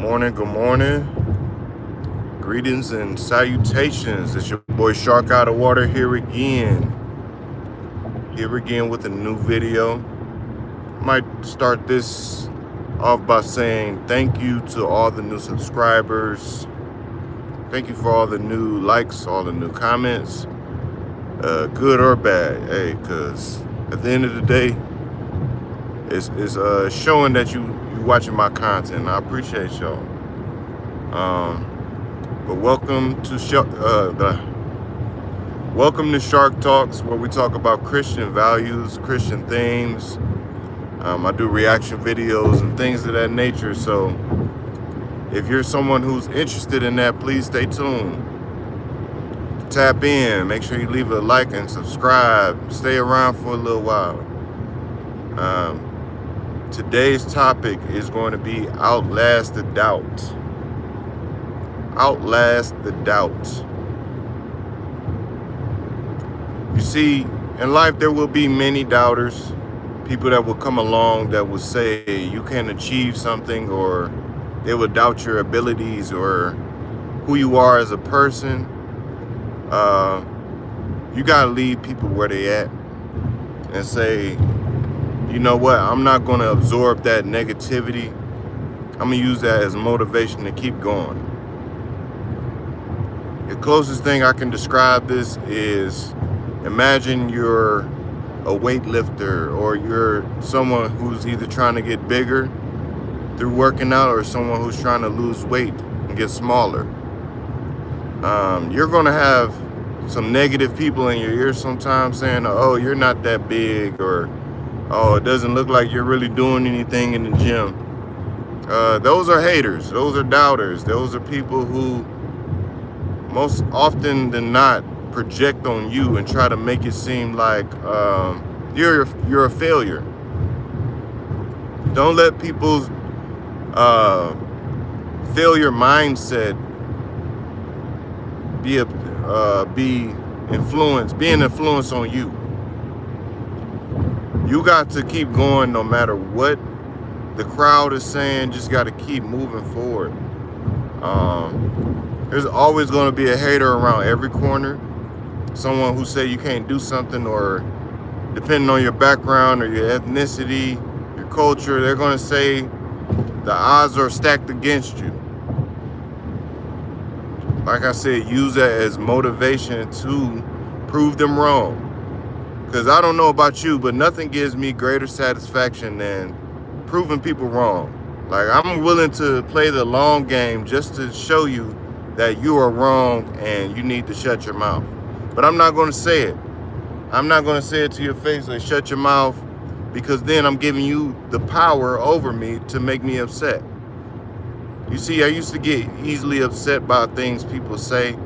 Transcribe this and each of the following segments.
Good morning. Greetings and salutations. It's your boy Shark Out of Water here again. With a new video. Might start this off by saying thank you to all the new subscribers. Thank you for all the new likes, all the new comments, good or bad. Hey, because at the end of the day, it's showing that you watching my content. I appreciate y'all. But welcome to Shark Talks, where we talk about Christian values, Christian themes. I do reaction videos and things of that nature. So if you're someone who's interested in that, please stay tuned. Tap in. Make sure you leave a like and subscribe. Stay around for a little while. Today's topic is going to be Outlast the Doubt. Outlast the Doubt. You see, in life there will be many doubters. People that will come along that will say you can't achieve something, or they will doubt your abilities or who you are as a person. You gotta leave people where they at and say, you know what, I'm not gonna absorb that negativity. I'm gonna use that as motivation to keep going. The closest thing I can describe this is, imagine you're a weightlifter, or you're someone who's either trying to get bigger through working out, or someone who's trying to lose weight and get smaller. You're gonna have some negative people in your ear sometimes saying, oh, you're not that big, or oh, it doesn't look like you're really doing anything in the gym. Those are haters. Those are doubters. Those are people who most often than not project on you and try to make it seem like you're a failure. Don't let people's failure mindset be an influence on you. You got to keep going no matter what the crowd is saying. Just got to keep moving forward. There's always going to be a hater around every corner. Someone who say you can't do something, or depending on your background or your ethnicity, your culture, they're going to say the odds are stacked against you. Like I said, use that as motivation to prove them wrong. Because I don't know about you, but nothing gives me greater satisfaction than proving people wrong. Like, I'm willing to play the long game just to show you that you are wrong and you need to shut your mouth. But I'm not going to say it. I'm not going to say it to your face, like, shut your mouth, because then I'm giving you the power over me to make me upset. You see, I used to get easily upset by things people say,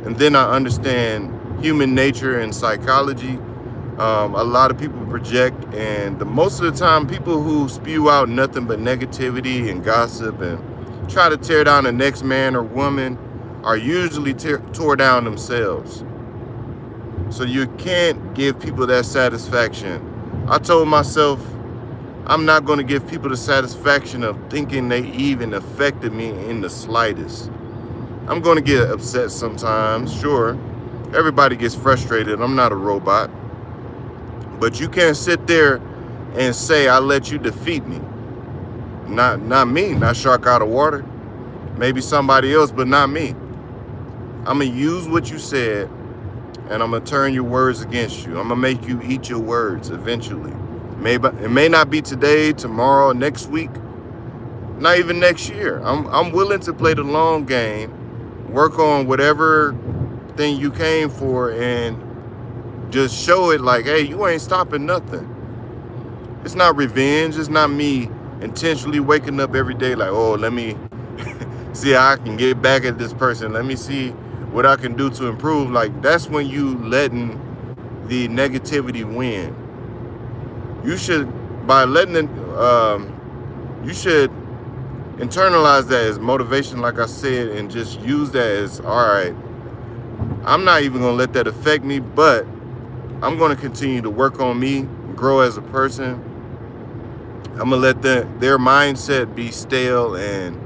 and then I understand human nature and psychology. A lot of people project, and most of the time people who spew out nothing but negativity and gossip and try to tear down the next man or woman are usually tore down themselves. So you can't give people that satisfaction. I told myself I'm not going to give people the satisfaction of thinking they even affected me in the slightest. I'm going to get upset sometimes, sure. Everybody gets frustrated. I'm not a robot. But you can't sit there and say, I let you defeat me. Not me, not Shark Out of Water. Maybe somebody else, but not me. I'm going to use what you said, and I'm going to turn your words against you. I'm going to make you eat your words eventually. Maybe it may not be today, tomorrow, next week, not even next year. I'm willing to play the long game, work on whatever thing you came for, and just show it like, hey, you ain't stopping nothing. It's not revenge. It's not me intentionally waking up every day like, oh, let me see how I can get back at this person. Let me see what I can do to improve. Like, that's when you letting the negativity win. You should, by letting it, you should internalize that as motivation, like I said, and just use that as, all right, I'm not even going to let that affect me, but I'm going to continue to work on me, grow as a person. I'm going to let their mindset be stale and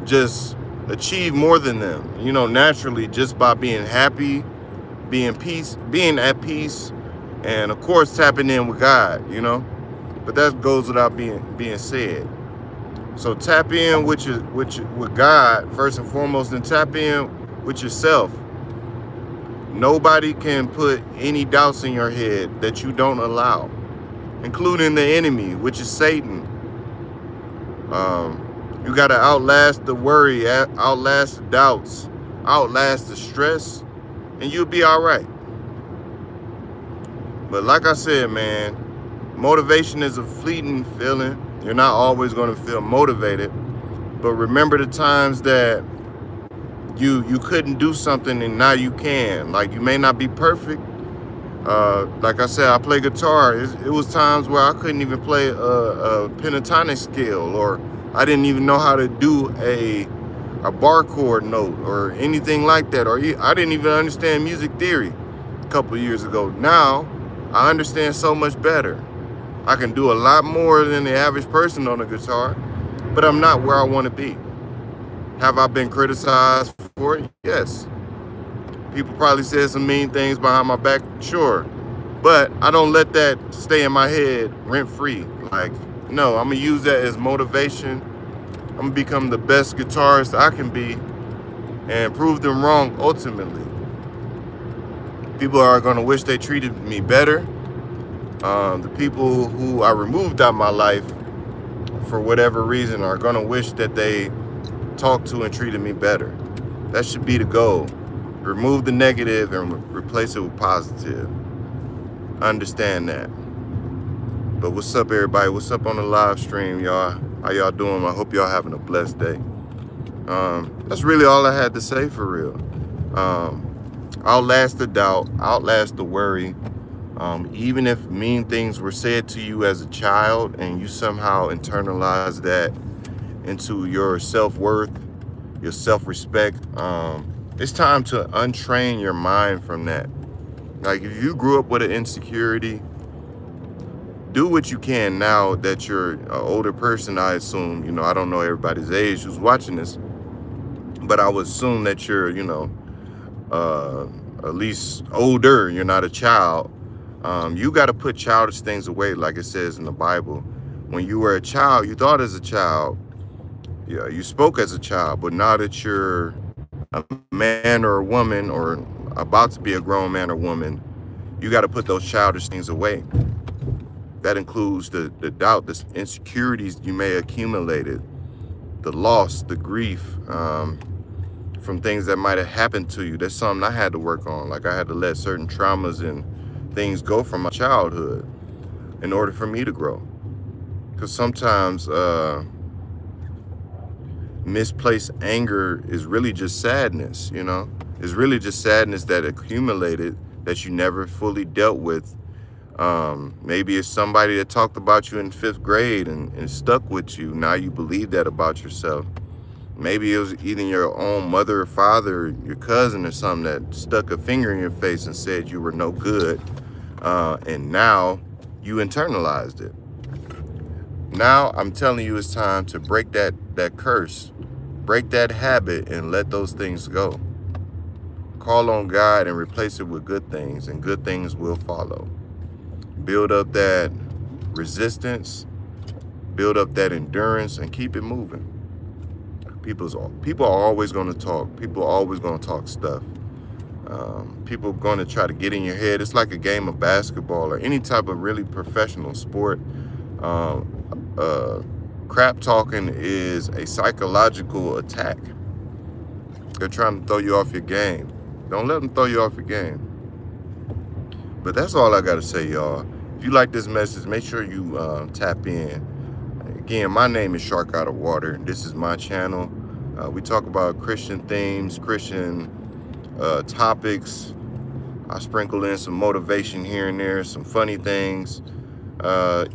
just achieve more than them, you know, naturally, just by being happy, being at peace, and of course tapping in with God, you know. But that goes without being said. So tap in with God first and foremost, and tap in with yourself. Nobody can put any doubts in your head that you don't allow, including the enemy, which is Satan. You got to outlast the worry, outlast the doubts, outlast the stress, and you'll be all right. But like I said, man, motivation is a fleeting feeling. You're not always going to feel motivated. But remember the times that you couldn't do something and now you can. Like, you may not be perfect. Like I said, I play guitar. It was times where I couldn't even play a pentatonic scale, or I didn't even know how to do a bar chord note or anything like that. Or I didn't even understand music theory a couple of years ago. Now, I understand so much better. I can do a lot more than the average person on a guitar, but I'm not where I want to be. Have I been criticized for it? Yes. People probably said some mean things behind my back, sure. But I don't let that stay in my head rent-free. Like, no, I'm going to use that as motivation. I'm going to become the best guitarist I can be and prove them wrong ultimately. People are going to wish they treated me better. The people who I removed out of my life for whatever reason are going to wish that they talked to and treated me better. That should be the goal. Remove the negative and replace it with positive. Understand that. But what's up, everybody? What's up on the live stream, y'all? How y'all doing? I hope y'all having a blessed day. That's really all I had to say for real. Outlast the doubt, outlast the worry. Even if mean things were said to you as a child and you somehow internalize that into your self-worth, your self-respect, it's time to untrain your mind from that. Like, if you grew up with an insecurity, do what you can now that you're an older person, I assume. You know, I don't know everybody's age who's watching this, but I would assume that you're, you know, at least older. You're not a child. You got to put childish things away, like it says in the Bible. When you were a child, you thought as a child. Yeah, you spoke as a child, but now that you're a man or a woman, or about to be a grown man or woman, you got to put those childish things away. That includes the doubt, the insecurities you may have accumulated, the loss, the grief from things that might have happened to you. That's something I had to work on. Like, I had to let certain traumas and things go from my childhood in order for me to grow. Because sometimes misplaced anger is really just sadness, you know? It's really just sadness that accumulated that you never fully dealt with. Maybe it's somebody that talked about you in 5th grade and stuck with you. Now you believe that about yourself. Maybe it was either your own mother or father, your cousin or something that stuck a finger in your face and said you were no good. And now you internalized it. Now I'm telling you, it's time to break that curse, break that habit, and let those things go. Call on God and replace it with good things, and good things will follow. Build up that resistance, build up that endurance, and keep it moving. People are always going to talk. People are always going to talk stuff. People are going to try to get in your head. It's like a game of basketball or any type of really professional sport. Crap talking is a psychological attack. They're trying to throw you off your game. Don't let them throw you off your game. But that's all I got to say, y'all. If you like this message, make sure you tap in. Again, my name is Shark Out of Water. This is my channel. We talk about Christian themes, Christian topics. I sprinkle in some motivation here and there, some funny things.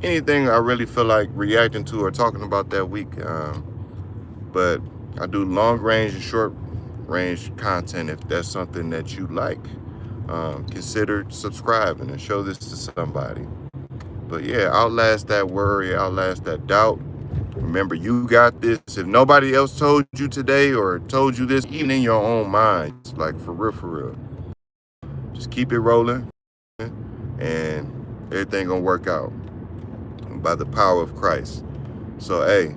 Anything I really feel like reacting to or talking about that week. But I do long range and short range content. If that's something that you like, consider subscribing and show this to somebody. But yeah, outlast that worry, outlast that doubt, Remember, you got this. If nobody else told you today or told you this, even in your own mind, like for real, just keep it rolling and everything gonna work out by the power of Christ. So, hey,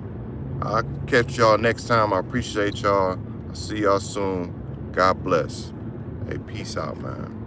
I'll catch y'all next time. I appreciate y'all. I'll see y'all soon. God bless. Hey, peace out, man.